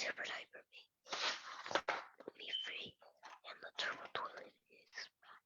super diaper be free and the turbo toilet is back.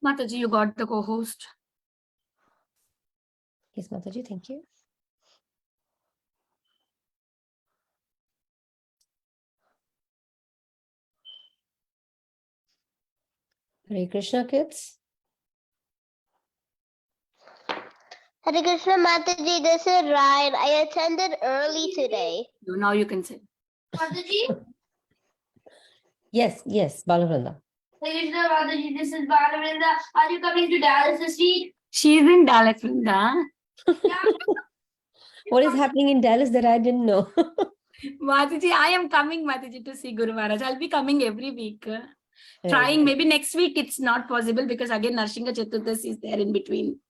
Mataji, you got the co-host. Yes, Mataji, thank you. Hare Krishna, kids. Hare Krishna Mataji, this is Ryan. I attended early today. Now you can say. Mataji, Yes, Balavrinda. Hare Krishna Mataji, this is Balavinda. Are you coming to Dallas this week? She's in Dallas, Vrinda. Yeah. What is happening in Dallas that I didn't know? Mataji, I am coming, Mataji, to see Guru Maharaj. I'll be coming every week. Very Trying. good. Maybe next week it's not possible because again Narshinga Chaturdasi is there in between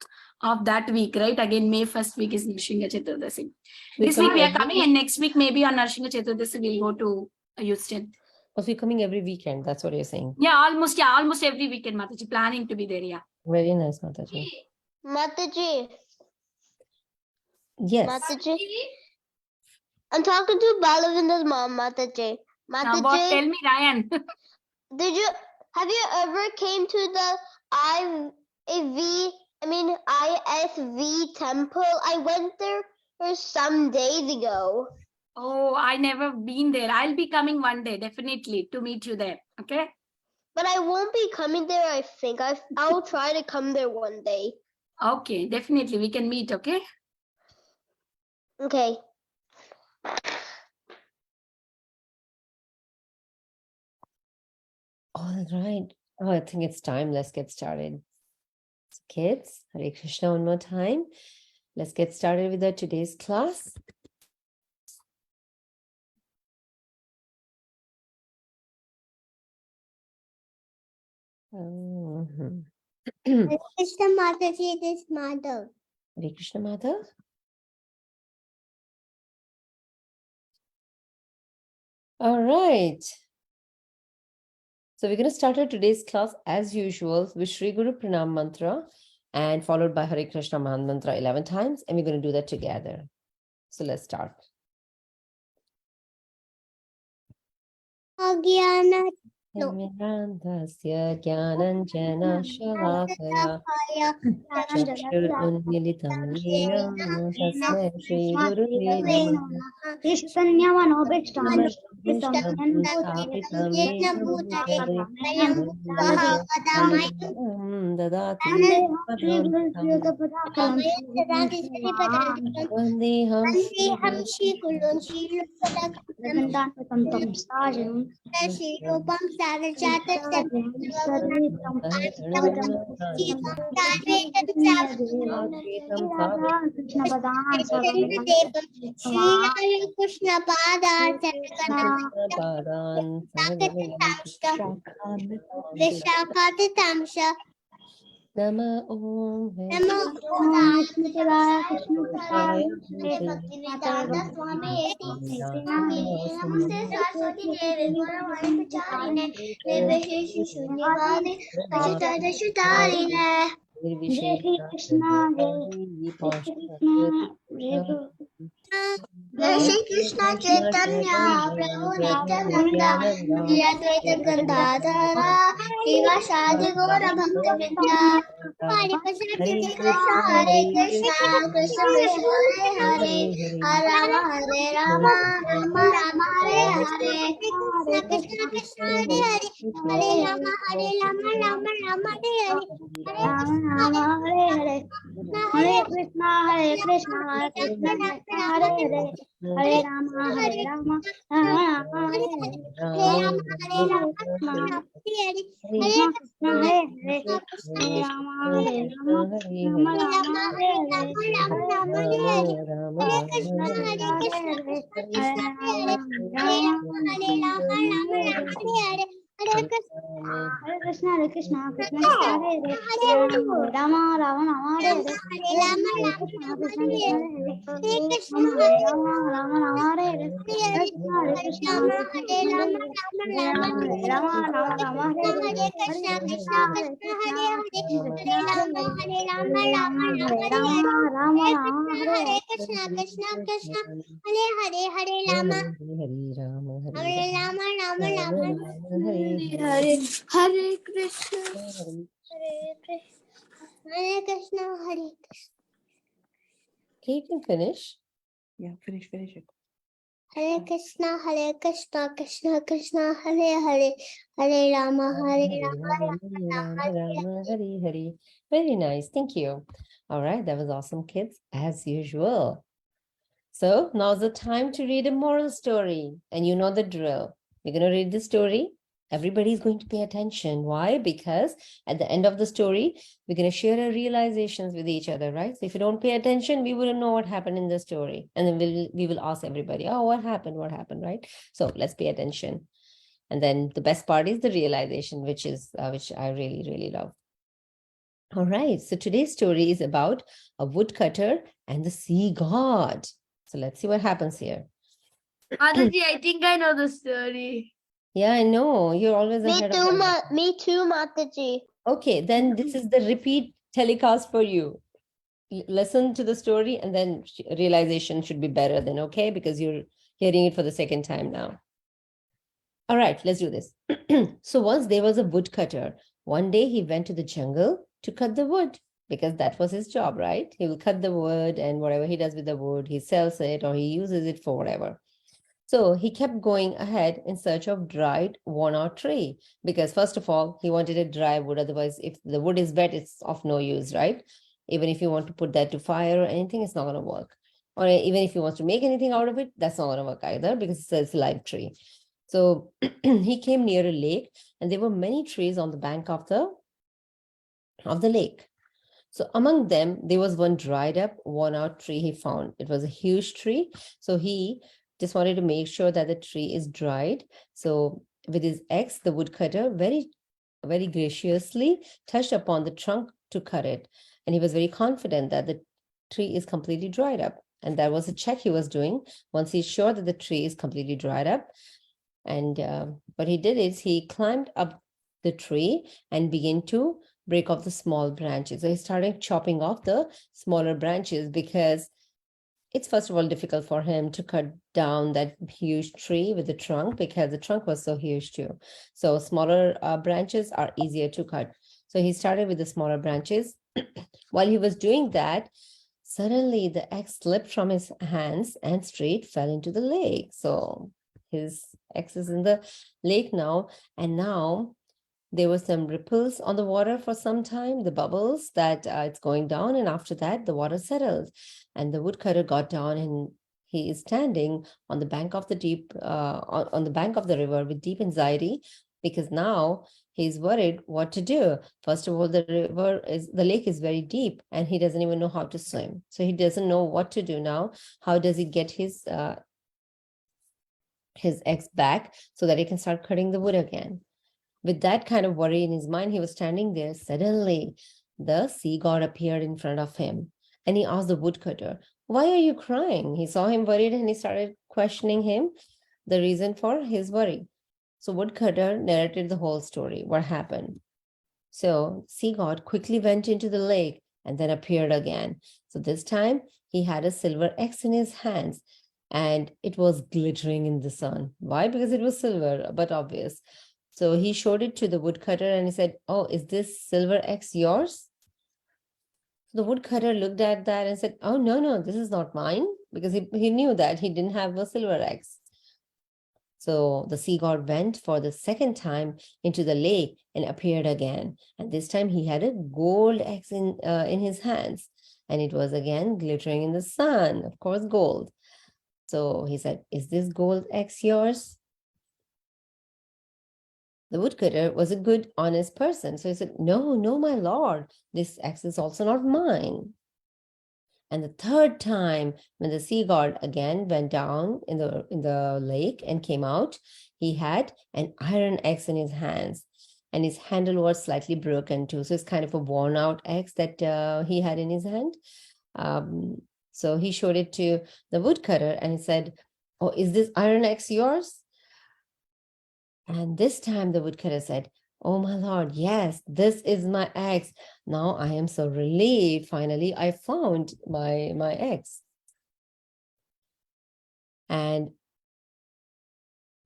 of that week, right? Again, May 1st week is Narshinga Chaturdasi. This week we are coming, and next week maybe on Narshinga Chaturdasi we'll go to Houston. So you're coming every weekend, that's what you're saying. Yeah, almost every weekend, Mataji. Planning to be there, yeah. Very nice, Mataji. Mataji, Yes. Mataji. I'm talking to Balavinda's mom, Mataji. Now what? Tell me, Ryan. Have you ever came to the ISV temple? I went there some days ago. Oh, I never been there. I'll be coming one day, definitely, to meet you there. Okay? But I won't be coming there, I think. I'll try to come there one day. Okay, definitely. We can meet, okay? Okay. All right. Oh, I think it's time. Let's get started. So kids, Hare Krishna one more time. Let's get started with our today's class. Mhm. Krishna Mataji, it is Madhav. Hare Krishna Madhav. All right. So we're going to start our today's class as usual with Shri Guru Pranam Mantra and followed by Hare Krishna Mahan Mantra 11 times. And we're going to do that together. So let's start. Mirandasya Gyananjana Shalakaya Chakshurunmilitam Yena Tasmai Shri Gurave Namaha Stapitam Yena Bhutale Dadati Vandeham Shri Krishna Vishakatitamsha Nama Om Namo Bhaktivedanta Swami Namaste Saraswati Devi Gauravani Pacharine Nirvisheshi Shunyavadi Ashitara Shutarine Jai Shri Krishna, Jai Shri Krishna, Jai Jai Shri Krishna Chaitanya Prabhu Nityananda Shri Advaita Gandadhara Srivasadi Gaura Bhakti Vrinda Hare Krishna Hare Krishna Krishna Krishna Hare Hare Hare Rama Hare Rama Rama Rama Hare Hare Krishna Krishna Hare Hare Hare Rama Rama Rama Hare Hare Hare Rama Rama Hare Hare Hare Krishna Hare Krishna Krishna Krishna Hare Hare Hare Rama Rama Rama Hare Hare Hare Rama Hare Hare Rama Krishna Rama Hare Krishna Hare Krishna Hare Hare Hare Rama Rama Rama Hare Hare Hare Hare Krishna Krishna Hare Hare Hare Rama Rama Hare Hare Hare Krishna Krishna Krishna Hare Hare Hare Rama Rama Hare Hare Hare Krishna Krishna Krishna Hare Hare Rama Rama Hare Hare Hare Krishna Krishna Krishna Hare Hare Rama Rama Hare Hare Hare Krishna Krishna Krishna Hare Hare Hare Rama Rama Hare Hare Krishna Krishna Krishna Hare Hare Hare Rama Hare Rama Rama Rama Hare Hare Krishna Hare Krishna Hare Krishna Hare Krishna Okay, you can finish. Yeah, finish it. Hare Krishna Krishna Krishna Hare Hare Hare Rama Hare Rama Rama Rama, Hari Hari. Very nice. Thank you. All right, that was awesome, kids, as usual. So now's the time to read a moral story. And you know the drill. We're going to read the story. Everybody's going to pay attention. Why? Because at the end of the story, we're going to share our realizations with each other, right? So if you don't pay attention, we wouldn't know what happened in the story. And then we will ask everybody, oh, what happened, right? So let's pay attention. And then the best part is the realization, which I really, really love. All right. So today's story is about a woodcutter and the sea god. So let's see what happens here. Mataji, I think I know the story. Yeah, I know. You're always Me ahead too, of me. Me too, Mataji. Okay, then this is the repeat telecast for you. Listen to the story and then realization should be better then, okay? Because you're hearing it for the second time now. All right, let's do this. So once there was a woodcutter. One day he went to the jungle to cut the wood because that was his job, right? He will cut the wood and whatever he does with the wood, he sells it or he uses it for whatever. So he kept going ahead in search of dried, worn-out tree because first of all, he wanted a dry wood. Otherwise, if the wood is wet, it's of no use, right? Even if you want to put that to fire or anything, it's not going to work. Or even if you want to make anything out of it, that's not going to work either because it's a live tree. So he came near a lake and there were many trees on the bank of the lake. So among them, there was one dried up, worn out tree he found. It was a huge tree. So he just wanted to make sure that the tree is dried. So with his axe, the woodcutter very, very graciously touched upon the trunk to cut it. And he was very confident that the tree is completely dried up. And that was a check he was doing once he's sure that the tree is completely dried up. And what he did is he climbed up the tree and began to break off the small branches. So he started chopping off the smaller branches because it's first of all difficult for him to cut down that huge tree with the trunk because the trunk was so huge too. So smaller branches are easier to cut. So he started with the smaller branches. While he was doing that, suddenly the axe slipped from his hands and straight fell into the lake. So his axe is in the lake now, and now there were some ripples on the water for some time, the bubbles that it's going down, and after that the water settled and the woodcutter got down and he is standing on the bank of the on the bank of the river with deep anxiety because now he's worried what to do. First of all, the lake is very deep and he doesn't even know how to swim. So he doesn't know what to do now. How does he get his ex back so that he can start cutting the wood again? With that kind of worry in his mind, he was standing there. Suddenly, the sea god appeared in front of him and he asked the woodcutter, "Why are you crying?" He saw him worried and he started questioning him the reason for his worry. So woodcutter narrated the whole story, what happened. So sea god quickly went into the lake and then appeared again. So this time he had a silver axe in his hands and it was glittering in the sun. Why? Because it was silver, but obvious. So he showed it to the woodcutter and he said, "Oh, is this silver axe yours?" The woodcutter looked at that and said, "Oh, no, this is not mine," because he knew that he didn't have a silver axe. So the sea god went for the second time into the lake and appeared again. And this time he had a gold axe in his hands. And it was again glittering in the sun, of course, gold. So he said, "Is this gold axe yours?" The woodcutter was a good, honest person. So he said, "No, my lord, this axe is also not mine." And the third time, when the sea god again went down in the lake and came out, he had an iron axe in his hands, and his handle was slightly broken too. So it's kind of a worn out axe that he had in his hand. So he showed it to the woodcutter and he said, "Oh, is this iron axe yours?" And this time the woodcutter said, "Oh, my lord, yes, this is my axe. Now I am so relieved. Finally, I found my axe." And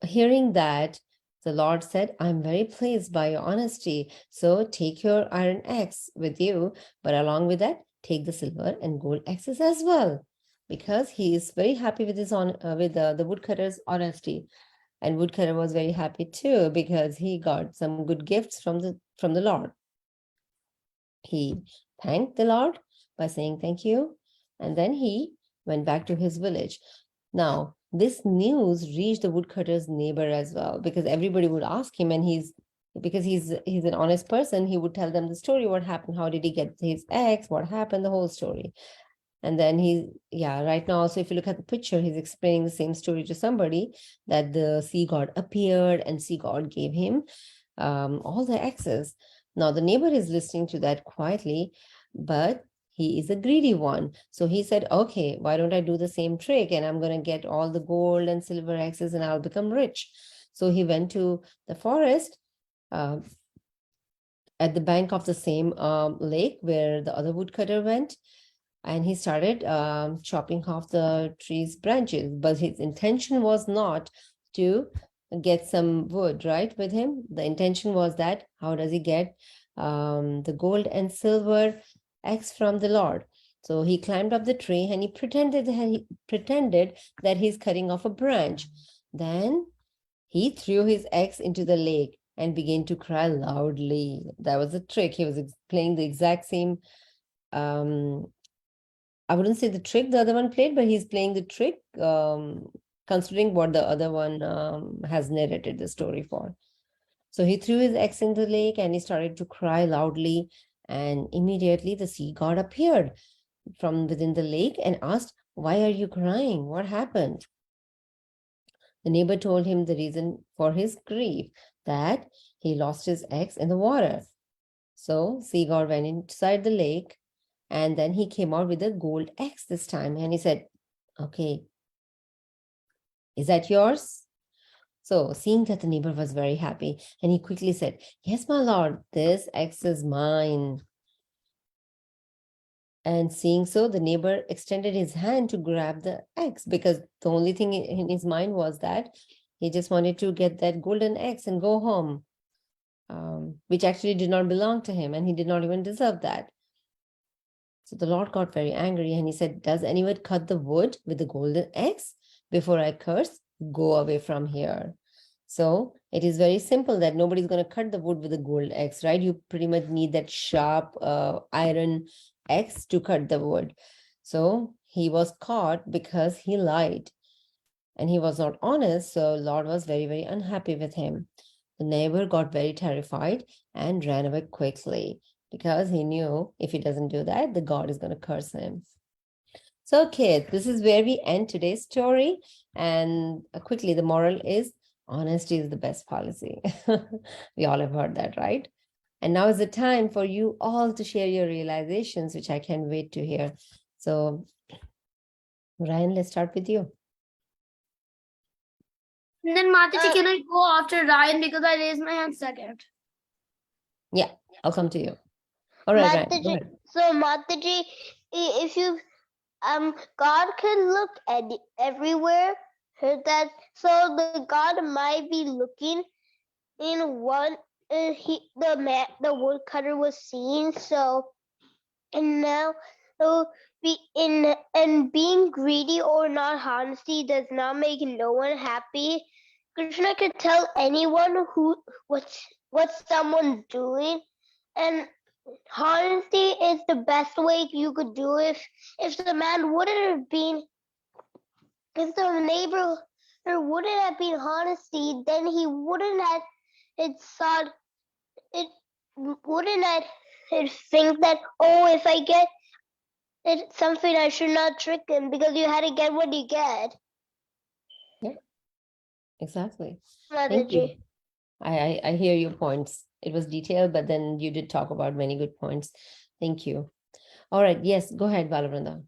hearing that, the Lord said, "I'm very pleased by your honesty. So take your iron axe with you, but along with that, take the silver and gold axes as well." Because he is very happy with the woodcutter's honesty. And woodcutter was very happy too, because he got some good gifts from the Lord. He thanked the Lord by saying thank you, and then he went back to his village. Now, this news reached the woodcutter's neighbor as well, because everybody would ask him, and because he's an honest person, he would tell them the story, what happened, how did he get his ex, what happened, the whole story. And then right now also, if you look at the picture, he's explaining the same story to somebody, that the sea god appeared and sea god gave him all the axes. Now the neighbor is listening to that quietly, but he is a greedy one. So he said, "Okay, why don't I do the same trick and I'm going to get all the gold and silver axes and I'll become rich." So he went to the forest at the bank of the same lake where the other woodcutter went. And he started chopping off the tree's branches. But his intention was not to get some wood, right, with him. The intention was that, how does he get the gold and silver axe from the Lord? So he climbed up the tree and he pretended that he's cutting off a branch. Then he threw his axe into the lake and began to cry loudly. That was the trick. He was playing the exact same I wouldn't say the trick the other one played, but he's playing the trick, considering what the other one has narrated the story for. So he threw his axe in the lake and he started to cry loudly. And immediately the sea god appeared from within the lake and asked, "Why are you crying? What happened?" The neighbor told him the reason for his grief, that he lost his axe in the water. So sea god went inside the lake. And then he came out with a gold axe this time. And he said, "Okay, is that yours?" So seeing that the neighbor was very happy, and he quickly said, "Yes, my lord, this axe is mine." And seeing so, the neighbor extended his hand to grab the axe, because the only thing in his mind was that he just wanted to get that golden axe and go home, which actually did not belong to him, and he did not even deserve that. So the Lord got very angry and he said, "Does anyone cut the wood with the golden axe before I curse? Go away from here." So it is very simple that nobody's going to cut the wood with a gold axe, right? You pretty much need that sharp iron axe to cut the wood. So he was caught because he lied and he was not honest. So Lord was very, very unhappy with him. The neighbor got very terrified and ran away quickly because he knew if he doesn't do that, the God is going to curse him. So, kids, this is where we end today's story. And quickly, the moral is honesty is the best policy. We all have heard that, right? And now is the time for you all to share your realizations, which I can't wait to hear. So, Ryan, let's start with you. And then Mataji, can I go after Ryan because I raised my hand second? Yeah, I'll come to you. All right, Ryan, go Mataji, ahead. so Mataji, if you God can look everywhere. Heard that? So the God might be looking in one. The woodcutter was seen. So and now, so being greedy or not honesty does not make no one happy. Krishna can tell anyone what someone's doing, and honesty is the best way you could do it. If the man wouldn't have been, if the neighbor wouldn't have been honesty, then he wouldn't have thought it wouldn't have think that, oh, if I get it's something I should not trick him because you had to get what you get. Exactly. Thank you. Mataji. I hear your points. It was detailed, but then you did talk about many good points. Thank you. All right. Yes, go ahead, Balavranda.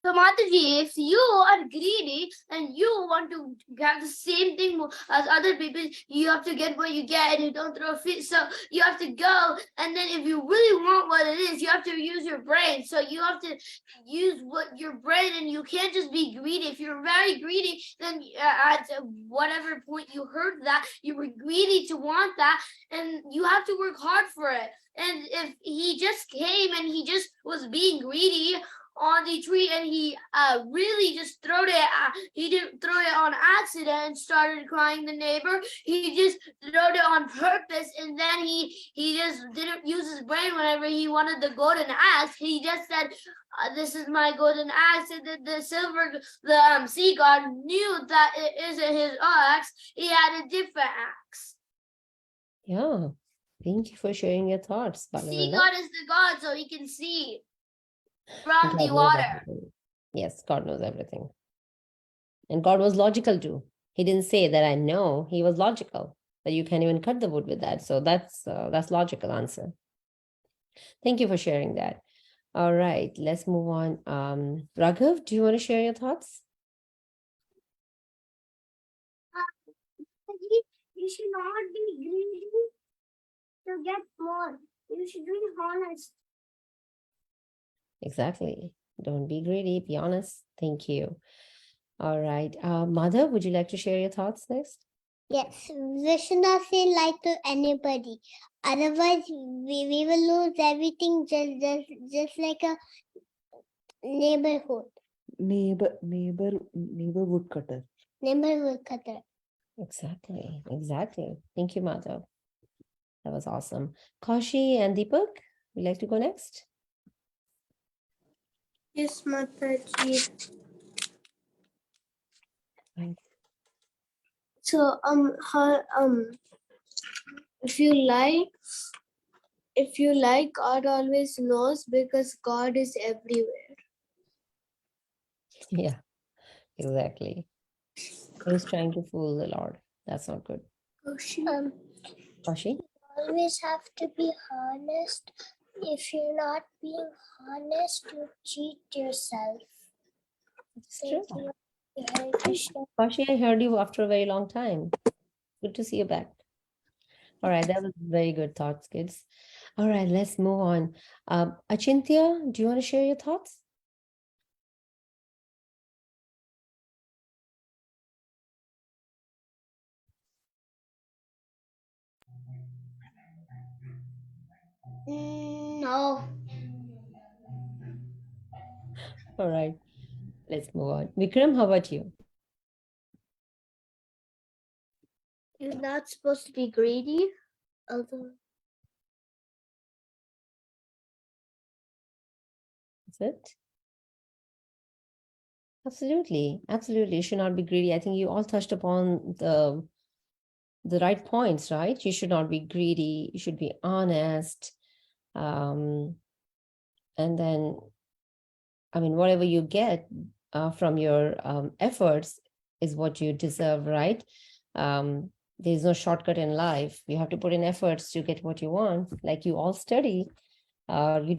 So Mataji, if you are greedy and you want to have the same thing as other people, you have to get what you get and you don't throw a fit. So you have to go, and then if you really want what it is, you have to use your brain. So you have to use what your brain, and you can't just be greedy. If you're very greedy, then at whatever point you heard that, you were greedy to want that, and you have to work hard for it. And if he just came and he just was being greedy on the tree and he really just threw it, he didn't throw it on accident and started crying the neighbor. He just threw it on purpose, and then he just didn't use his brain whenever he wanted the golden axe. He just said, this is my golden axe, and the sea god knew that it isn't his axe. He had a different axe. Yeah. Thank you for sharing your thoughts, Sea Balavranda. god is the god, so he can see from God the knows water. everything. Yes, God knows everything. And God was logical too. He didn't say that I know. He was logical that you can't even cut the wood with that. So that's logical answer. Thank you for sharing that. All right, let's move on. Raghav, do you want to share your thoughts? You should not be greedy to get more. You should be honest. Exactly. Don't be greedy, be honest. Thank you. All right. Mother, would you like to share your thoughts next? Yes, we should not say lie to anybody. Otherwise, we will lose everything just like a neighborhood. Neighborhood cutter. Neighborhood cutter. Exactly. Thank you, Mother. That was awesome. Kaushi and Deepak, would you like to go next? Yes, Mataji. Right. So if you like, God always knows because God is everywhere. Yeah, exactly. He's trying to fool the Lord. That's not good. Kaushi? Always have to be honest. If you're not being honest, you cheat yourself. It's true. Thank you. Hare Krishna. Kaushi, I heard you after a very long time. Good to see you back. All right, that was very good thoughts, kids. All right, let's move on. Achintya, do you want to share your thoughts? No. All right, let's move on. Vikram, how about you? You're not supposed to be greedy. Although Is it? Absolutely. You should not be greedy. I think you all touched upon the the right points, right? You should not be greedy. You should be honest. And then, I mean, whatever you get from your efforts is what you deserve, right? There's no shortcut in life. You have to put in efforts to get what you want. Like you all study, you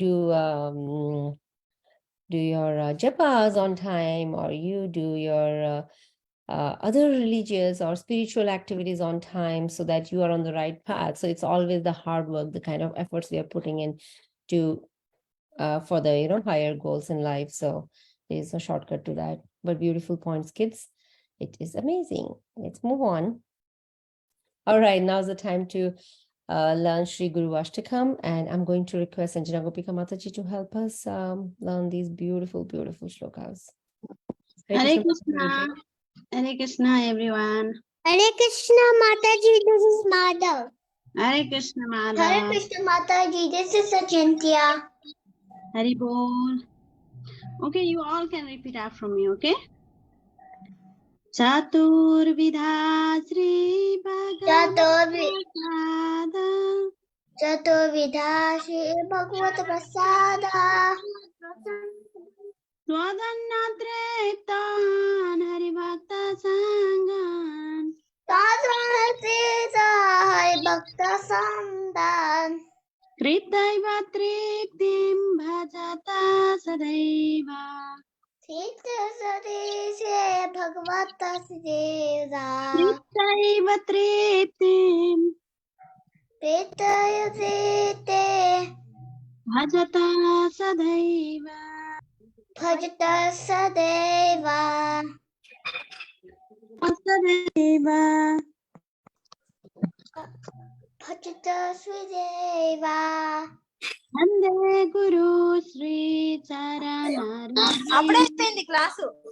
do your japas on time, or you do your other religious or spiritual activities on time, so that you are on the right path. So it's always the hard work, the kind of efforts we are putting in to for the higher goals in life. So there's no shortcut to that. But beautiful points, kids. It is amazing. Let's move on. All right, now's the time to learn Sri Guru Ashtakam, and I'm going to request Anjana Gopika Mataji to help us learn these beautiful, beautiful shlokas. Hare Krishna. Hare Krishna, everyone. Hare Krishna Mataji, this is Madhav. Hare Krishna, Hare Madhav. Krishna Mataji, this is Achintya. Hari Bol. Okay, you all can repeat after me, okay? Chaturvidha Sri Bhagavata Chaturvidha Shri Bhagavad Prasada. Swadhannatraitan Haribhakta Sangan Tadvanatita Hari Bhakta Sandan. Kritaiva Triptim Bhajata Sadaiva Sita Sadeshe Bhagavata Sideva. Kritaiva Triptim Petaya Sete Bhajata Sadaiva Bhajata Sadeva. Sadaiva Bhajata Srideva. Vande Guru Sri Charana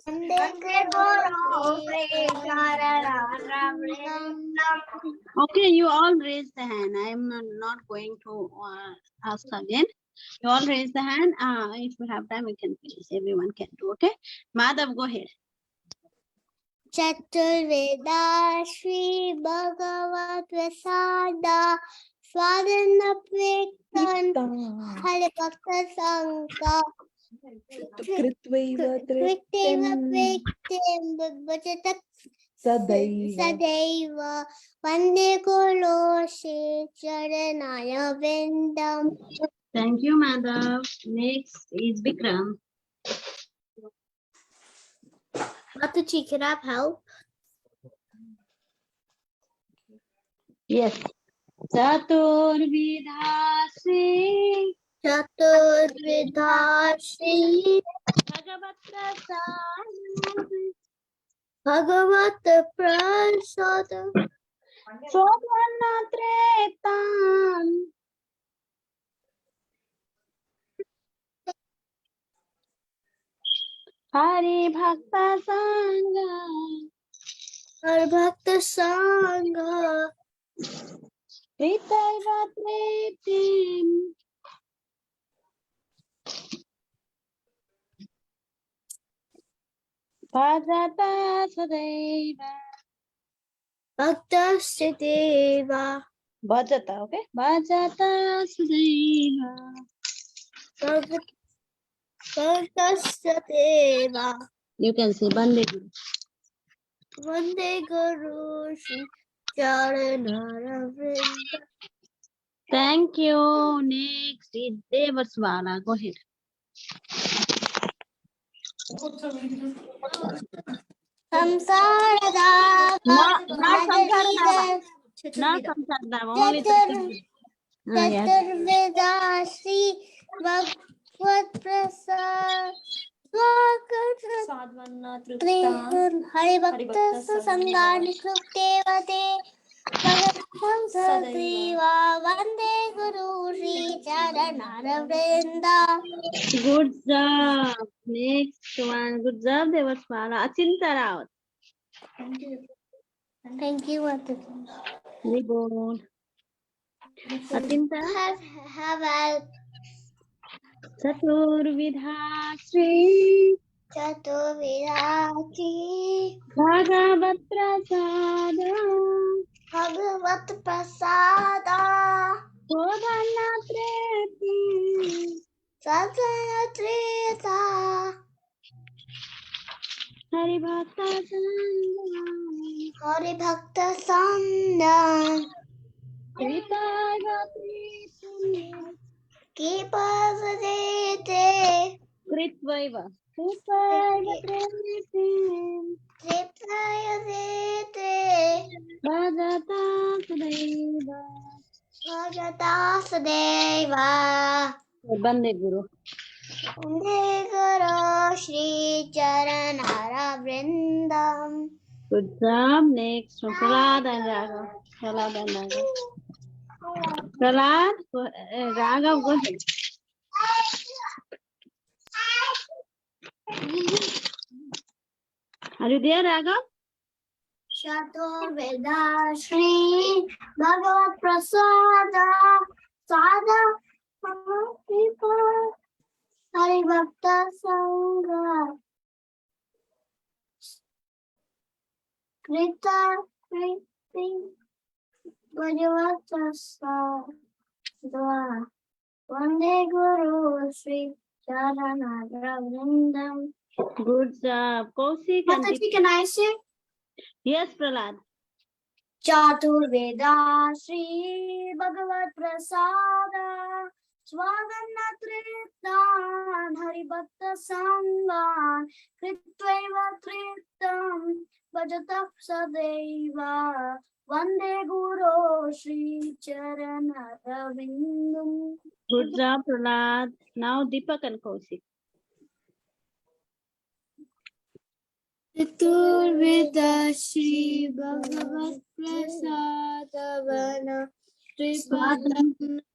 Vande Guru Sri Charana. Okay, you all raise the hand. I am not going to ask again. You all raise the hand. If we have time, we can finish. Everyone can do. Okay, Madhav, go ahead. Chaturveda Shri Bhagavad Prasada Swadhana Prektan Hare Bhakta Sangha Kritvaiva Kritteva Triptim Prektem Bhajatak Sadaiva. Sadaiva Vande Guru Shri Charanaya Vindam. Thank you, Madhav. Next is Vikram. Mataji, can I have help? Yes. Chaturvidha Sri Chaturvidha Shri Bhagavad Prasada Bhagavata Prasada Swadhana Tretan Hari Bhakta Sangha Har Bhakta Sangha Kritaiva Triptim Bhajata Sadaiva Bhakta Sideva Bhajata, okay? Bhajata Sadaiva Bhakta Sideva You can say Vande Guru. Vande Guru Shri Charanara Vrinda. Thank you. Next is Devaswala. Go ahead. Samsarada Not Samsarada. Not Samsarada. Only Chaturveda Shri Bhagavad Prasad Hari Bhakta Sangani Kruptevate Bhagavatam Sadaiva Vande Guru Shri Charanara Vrinda. Good job. Next one. Good job, Devaswala. Achinta Rao. Thank you, Mataji. Very good. Achinta. Have help. Chaturvidha Sri Chaturvidha Shri Bhagavad Prasada Bhagavat Prasada Sodhana Treti Sadhana Trita Hari Bhakta Hari Bhakta Sandan Krita Gatriti Kipavadete Kritvaiva Krita Gatriti Triptayadete Bhagata Sudaiva Bhagata Sadeva Bande Guru. Vande Guru Shri Charanara Vrindam Good job. Next from Prahlad and Raghav. Prahlad and Raghav. Prahlad, Raghav, go ahead. Are you there, Raghav? Chaturveda Shri Bhagavat Prasada Sada Pipa Hari Bhakta Sangha Krita Kriti Bhagavat Prasada Vande Guru Shri Charanara Vrindam. Good job. Kaushik and Mataji, can I say? yes, Prahlad. Chaturveda Shri Bhagavat Prasada Swadhanna Tritan Hari Bhakta Sangan Kritvaiva Tritam Bhajatak Sadeva Vande Guru Shri Charanarvindam. Good job, Prahlad. Now Deepak and Kaushik. Chaturveda Shri Bhagavat Prasadavana Tripadan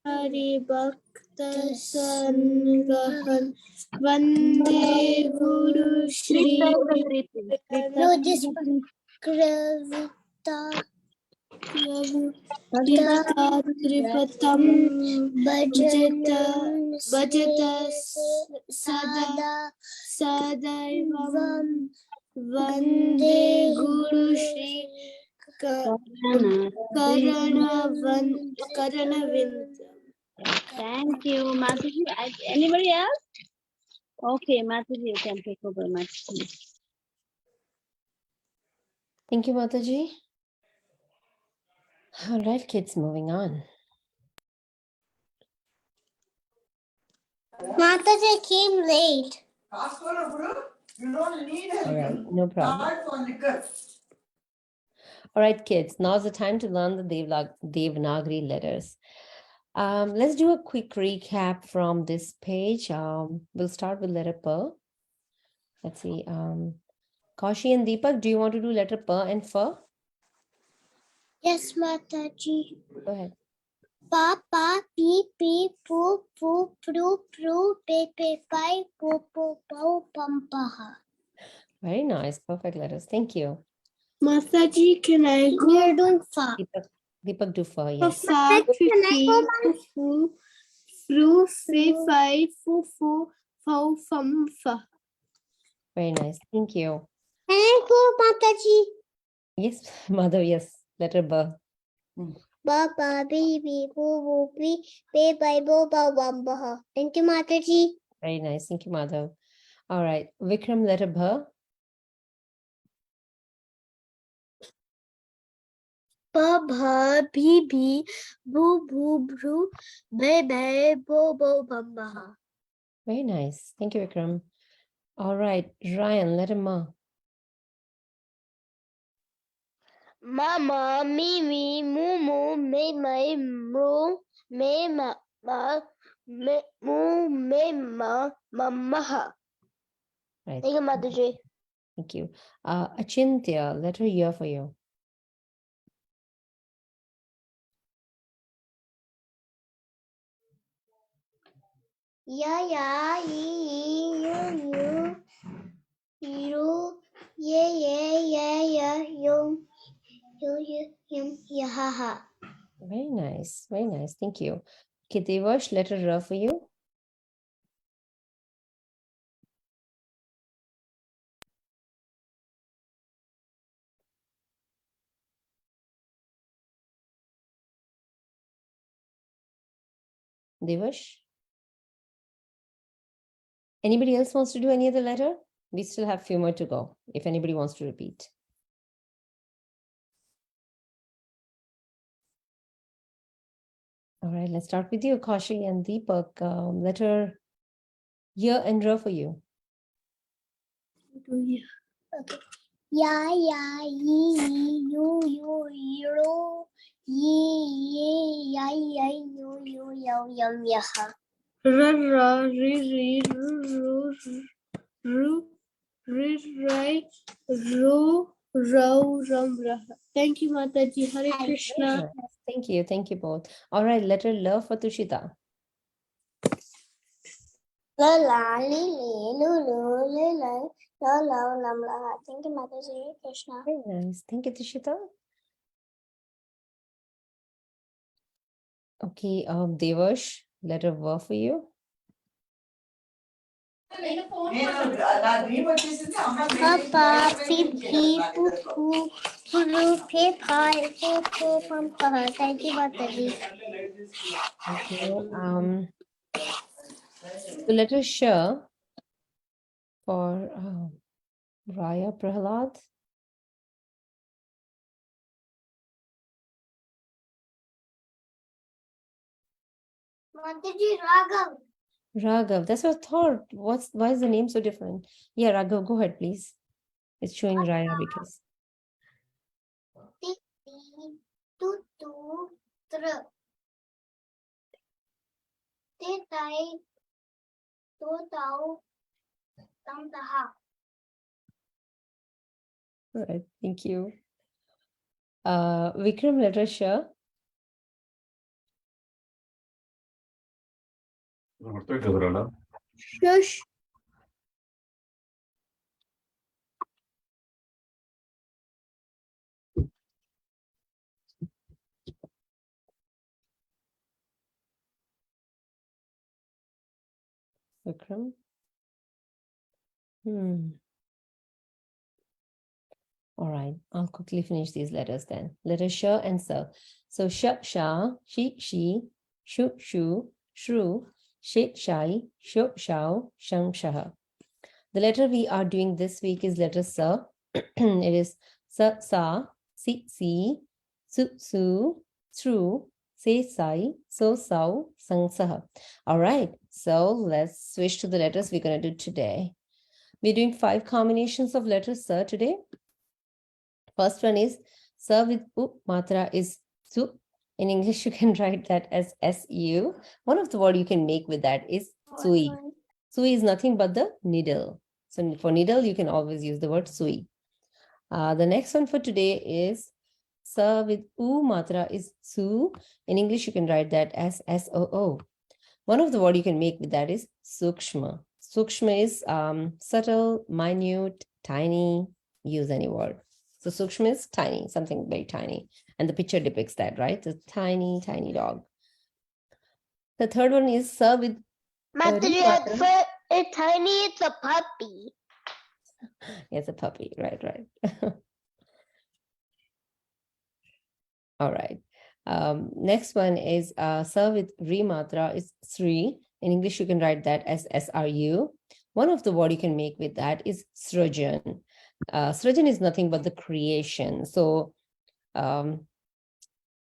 Hari Bhakta Sangahan Vande Guru Shri No, this Kravita Tripatam Bhajata Sadaivam Vande Guru Shri Karanavind. Thank you, Mataji. Anybody else? Okay, Mataji, you can take over, Mataji. Thank you, Mataji. All right, kids, moving on. Mataji came late. You don't need All right, no problem. for liquor. All right, kids, now's the time to learn the Devanagari letters. Let's do a quick recap from this page. We'll start with letter P. Let's see. Kaushi and Deepak, do you want to do letter P and F? Yes, Mataji. Go ahead. Pa, pa, pi, pi, pu, pu, pru, pru, pe, pe, pai, po, po, pau, pam, paha. Very nice. Perfect letters. Thank you. Mataji, can I go? You're doing fa. Deepak do F, yes. Fa, fi, fi, fu, fru, fe, fi, fu, fu, fau, fum, fa. Very nice. Thank you. Can I go, Mataji? Yes, Madhav, yes. Letter B. Ba, ba, bi, bi, bu, bu, bi, be, bai, bo, ba, bam, baha. Thank you, Mataji. Very nice. Thank you, Madhav. All right. Vikram, letter B. Ba, bha, bi, bi, bu, bu, bru, be, be, bo, bo, bam, baha. Very nice. Thank you, Vikram. All right. Ryan, letter M. Mama, Mimi, Mumu, May, May, Mru, May, Ma, Ma, Me, Mu, May, Ma, Mamaha. Right. Thank you, Mataji. Thank you. Achintya, letter Y for you. Ya, ya, you, ye, yum, ha, ha. Very nice. Very nice. Thank you. Okay, Devash, letter R for you. Devash? Anybody else wants to do any other letter? We still have a few more to go, if anybody wants to repeat. All right, let's start with you, Kaushi and Deepak. Letter Y and R for you. Ya, ya, yi, yu, yu, ye, ya, yu, yum, yaha. Ra, ra, ri, ru, ri, ru, ram, raha. Thank you, Mataji. Hare Krishna. Thank you. Thank you both. All right, letter L for Tushita. La, la, li, la, lam, la. Thank you, Mataji. Krishna. Very nice. Thank you, Tushita. Okay, Devash, letter V for you. Papa, pip, poo, poo, poo, pip, hi, poo, pum, Thank you, Mataji. Thank you. The letter Sh for Raya Prahalad. Mataji, Raghav. Raghav, that's what I thought. Why is the name so different? Yeah, Raghav, go ahead, please. It's showing Raya because. Tu, tr. Te, tai, to, tau, tam, taha. All right, thank you. Vikram, letter Sh. Shush. Vikram. All right, I'll quickly finish these letters then. Letter Sh and Sa. So Sh, Sha, she, Shu, Shru, She, Shai, Shu, Shao, Shang, Shaha. The letter we are doing this week is letter Sa. It is Sa, Sa, Si, Su, Sru, Se, Sai, So, Sao, Sang, Saha. All right, so let's switch to the letters we're going to do today. We're doing 5 combinations of letters Sa today. First one is Sa with U matra is Su. In English, you can write that as SU. One of the word you can make with that is Sui. Sui is nothing but the needle. So for needle, you can always use the word Sui. The next one for today is Sa with U matra is Su. In English, you can write that as SOO. One of the word you can make with that is Sukshma. Sukshma is subtle, minute, tiny. Use any word. So Sukshma is tiny, something very tiny. And the picture depicts that, right? It's a tiny, tiny dog. The third one is Sa with Mataji, it's tiny, it's a puppy. It's a puppy, right. All right. Next one is Sa with Ri matra is Sri. In English, you can write that as SRU. One of the word you can make with that is Srajan. Srajan is nothing but the creation. So one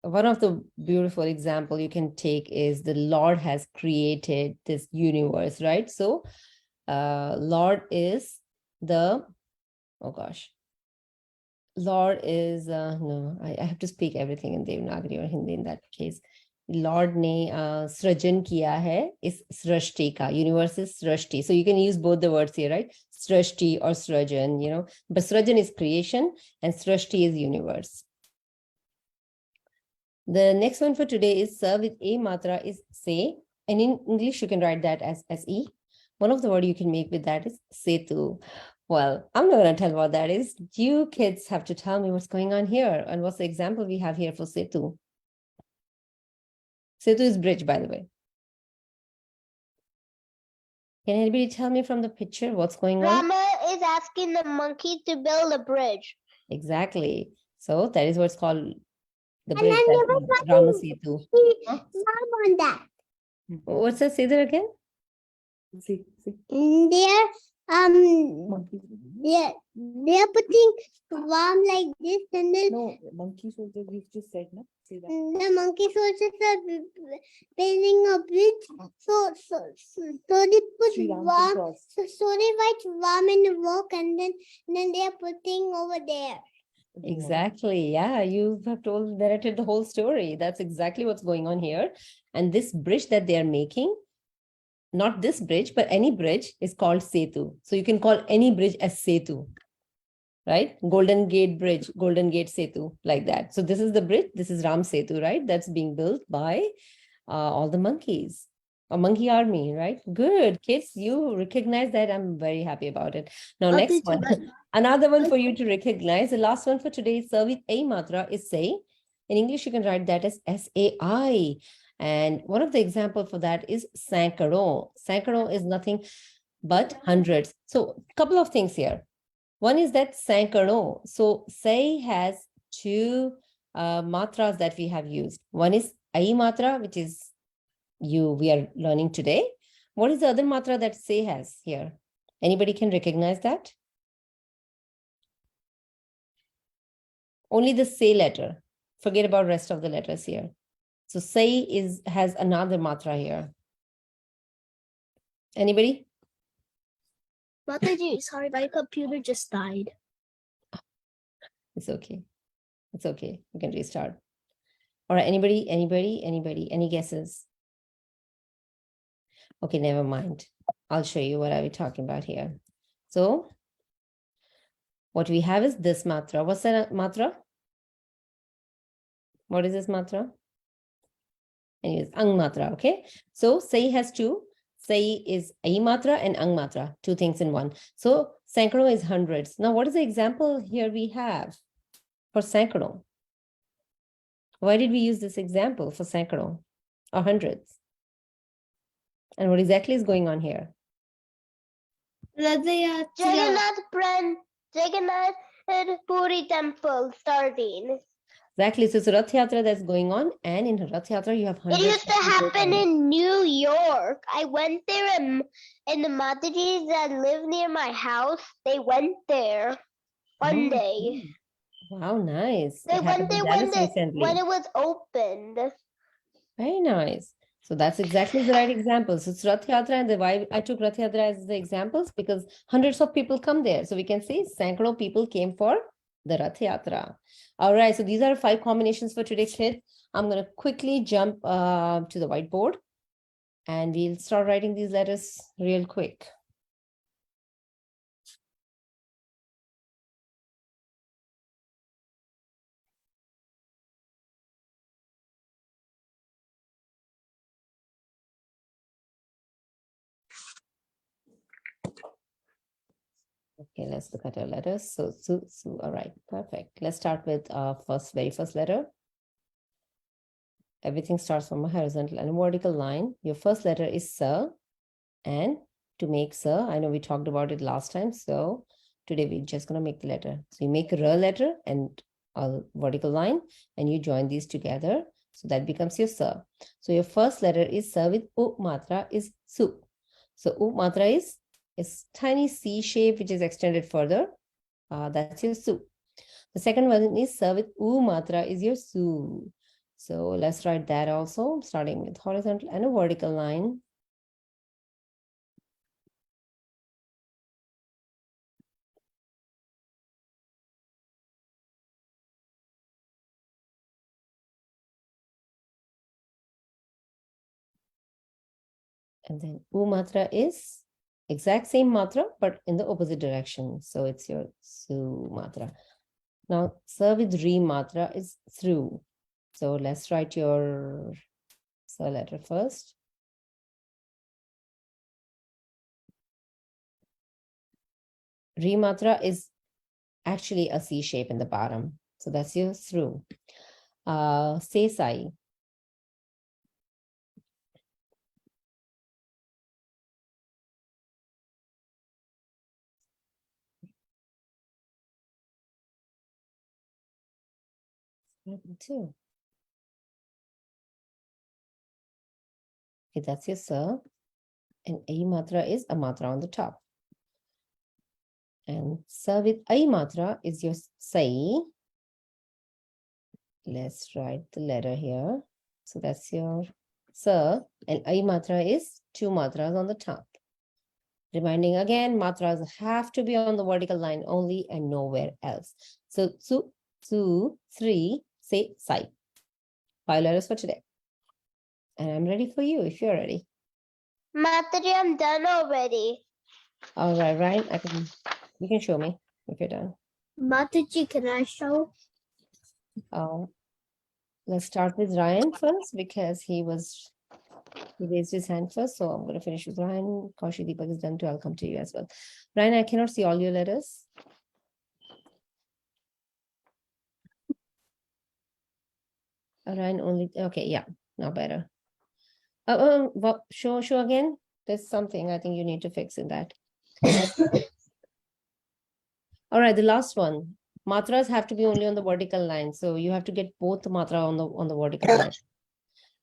of the beautiful example you can take is the Lord has created this universe, right? So Lord is the, oh gosh, Lord is, no, I have to speak everything in Devanagari or Hindi in that case. Lord ne srajan kiya hai is srashti ka. Universe is srashti. So you can use both the words here, right? Srashti or srajan, you know. But srajan is creation and srashti is universe. The next one for today is Sa with A matra is Se. And in English, you can write that as SE. One of the word you can make with that is Setu. Well, I'm not going to tell what that is. You kids have to tell me what's going on here and what's the example we have here for Setu. Setu is bridge, by the way. Can anybody tell me from the picture what's going on? Grandma is asking the monkey to build a bridge. Exactly. So that is what's called the bridge, Rama Setu. Mom on that. What's that? Say that again. They're putting worm like this, and then No, monkey soldier, we've just said, no? Say that. the monkey soldiers are building a bridge. So they put Sri Ram worm. cross. So they write worm in the rock, and then they are putting over there. Exactly. Yeah, you have narrated the whole story. That's exactly what's going on here. And this bridge that they are making, not this bridge, but any bridge is called Setu. So you can call any bridge as Setu, right? Golden Gate Bridge, Golden Gate Setu, like that. So this is the bridge. This is Ram Setu, right? That's being built by all the monkeys, a monkey army, right? Good. Kids, you recognize that. I'm very happy about it. Now, next one. Another one for you to recognize. The last one for today, sir, with A matra is say. In English, you can write that as S-A-I. And one of the examples for that is sankaro. Sankaro is nothing but hundreds. So a couple of things here. One is that sankaro. So say has two matras that we have used. One is ai matra, which is we are learning today. What is the other matra that say has here? Anybody can recognize that? Only the say letter. Forget about rest of the letters here. So say has another matra here. Anybody? Mataji, sorry, my computer just died. It's okay. It's okay. You can restart. All right. Anybody? Any guesses? Okay, never mind. I'll show you what are we talking about here. So what we have is this matra. What's that matra? What is this matra? Anyways, ang matra, okay? So say has two. Say is ai matra and ang matra, two things in one. So sankaro is hundreds. Now, what is the example here we have for sankaro? Why did we use this example for sankaro or hundreds? And what exactly is going on here? Jagannath Puri temple starting. Exactly. So it's a Rath Yatra that's going on, and in Rath Yatra, you have It hundreds. used to happen in New York. I went there, and the Matajis that live near my house, they went there one day. Wow, nice. They It went happened in there Dallas recently. when it was opened. Very nice. So that's exactly the right example. So it's Rath Yatra, and why I took Rath Yatra as the examples, because hundreds of people come there. So we can say Sankaro people came for the Rath Yatra. All right. So these are 5 combinations for today's kid. I'm going to quickly jump to the whiteboard, and we'll start writing these letters real quick. Okay, let's look at our letters. So, su. All right, perfect. Let's start with very first letter. Everything starts from a horizontal and a vertical line. Your first letter is sa, and to make sa, I know we talked about it last time. So today we're just gonna make the letter. So you make a ra letter and a vertical line, and you join these together. So that becomes your sa. So your first letter is sa with u matra is su. So u matra is tiny C shape, which is extended further. That's your su. The second one is sa with u matra is your su. So let's write that also, starting with horizontal and a vertical line. And then u matra is exact same matra, but in the opposite direction. So it's your su matra. Now, sa with re matra is through. So let's write your sa letter first. Re matra is actually a C shape in the bottom. So that's your through. Say sai. Too. Okay, that's your sir. And A matra is a matra on the top. And sir with A matra is your sai. Let's write the letter here. So that's your sir. And A matra is 2 matras on the top. Reminding again, matras have to be on the vertical line only and nowhere else. So 2, 2, 3, say sai. 5 letters for today. And I'm ready for you if you're ready. Mataji, I'm done already. All right, Ryan, you can show me if you're done. Mataji, can I show? Let's start with Ryan first because he raised his hand first. So I'm going to finish with Ryan. Kaushi Deepak is done too. I'll come to you as well. Ryan, I cannot see all your letters. Ryan only, okay, yeah, now better. Show again. There's something I think you need to fix in that. All right, the last one. Matras have to be only on the vertical line. So you have to get both the matra on the vertical line.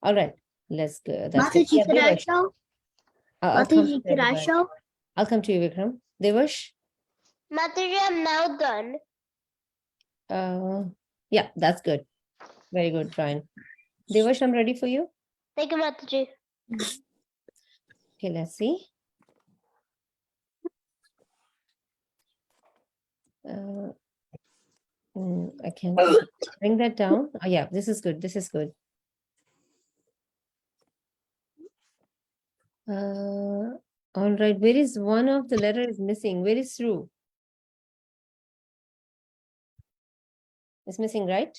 All right, let's go. That's good. Mataji, Yeah, can I Devash. show? I'll come Mataji, to can I everybody. show? I'll come to you, Vikram. Devash? Mataji, I'm now done. Yeah, that's good. Very good, Ryan. Devash, I'm ready for you. Thank you, Mataji. Okay, let's see. I can bring that down. Oh, yeah, this is good. This is good. All right, where is one of the letter is missing? Where is through? It's missing, right?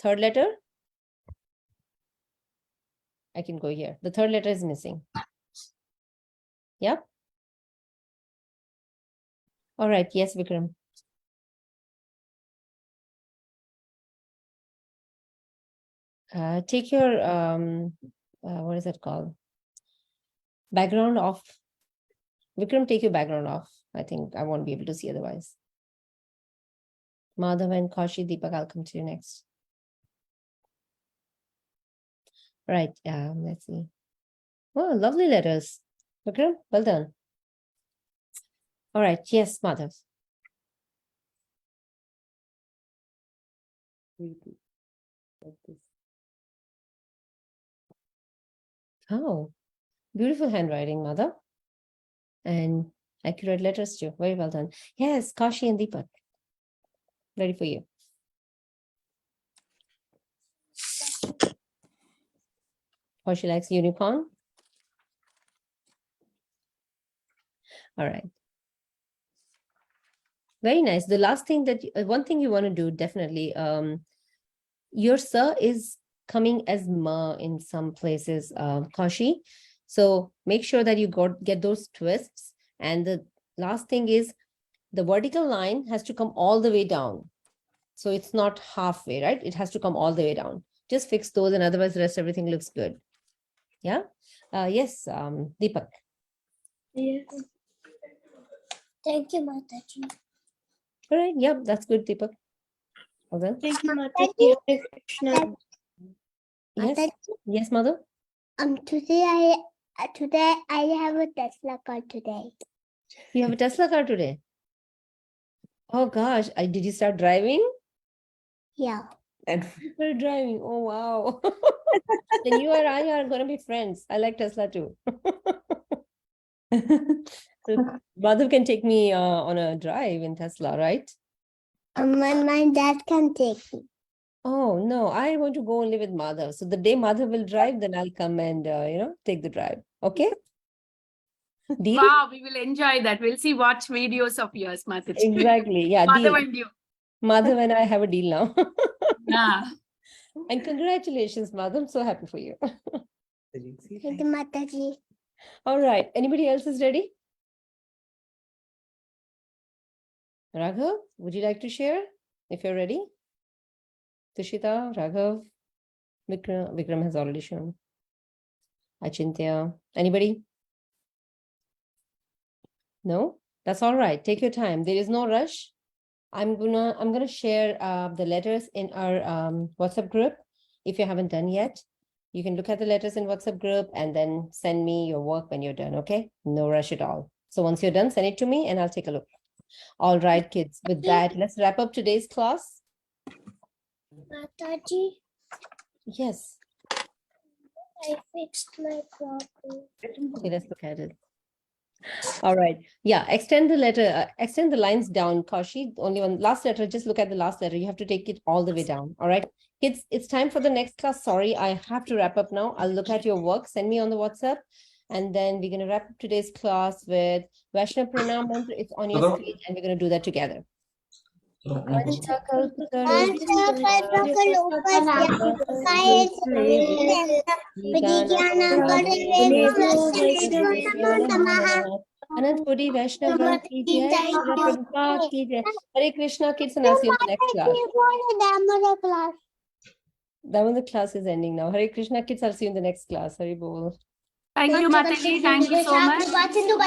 Third letter? I can go here. The third letter is missing. Yep. All right. Yes, Vikram. Take your what is that called? Background off. Vikram, take your background off. I think I won't be able to see otherwise. Madhav and Kaushi, Deepak, I'll come to you next. Right. Let's see. Oh, lovely letters. Vikram, well done. All right. Yes, Madhav. Like this. Oh, beautiful handwriting, Mother. And accurate letters too. Very well done. Yes, Kaushi and Deepak. Ready for you. Kaushi likes unicorn. All right. Very nice. The last thing that one thing you want to do definitely. Your sir is coming as ma in some places, Kaushi. So make sure that you get those twists. And the last thing is the vertical line has to come all the way down. So it's not halfway, right? It has to come all the way down. Just fix those and otherwise the rest everything looks good. Yeah. Yes, Deepak. Yes. Thank you, Mataji. All right. Yeah, that's good, Deepak. Well done. Thank you, Mataji. Hare Krishna. Yes. Mataji, Yes, mother. today I have a Tesla car today. You have a Tesla car today. Oh gosh, did you start driving? Yeah. And You're driving. Oh wow. Then you and I are gonna be friends. I like Tesla too. So Madhav can take me on a drive in Tesla, right? My dad can take me. Oh no, I want to go and live with Madhav. So the day Madhav will drive, then I'll come and take the drive. Okay? Deal? Wow, we will enjoy that. We'll see watch videos of yours, Mataji. Exactly. Yeah, Madhav deal. and you. Madhav and I have a deal now. Yeah. And congratulations, Madhav. I'm so happy for you. Thank you, Mataji. All right. Anybody else is ready? Raghav, would you like to share if you're ready? Tushita, Raghav, Vikram has already shown. Achintya, anybody? No? That's all right. Take your time. There is no rush. I'm gonna share the letters in our WhatsApp group if you haven't done yet. You can look at the letters in WhatsApp group and then send me your work when you're done, okay? No rush at all. So once you're done, send it to me and I'll take a look. All right, kids. With that, let's wrap up today's class. Mataji, Yes. I fixed my problem. Okay, let's look at it. All right. Yeah, extend the letter, extend the lines down, Kaushi. Only one last letter. Just look at the last letter. You have to take it all the way down. All right. Kids, it's time for the next class. Sorry, I have to wrap up now. I'll look at your work. Send me on the WhatsApp. And then we're going to wrap up today's class with Vaishnav Pranam Mantra. It's on your screen and we're going to do that together. Anantpuri Vaishnav Granth ki jai, Srila Prabhupada ki jai. Hare Krishna, kids, and I'll see you in the next class. Damodar class is ending now. Hare Krishna, kids, I'll see you in the next class. Hare Bol. Thank you, Mataji. Thank you so much.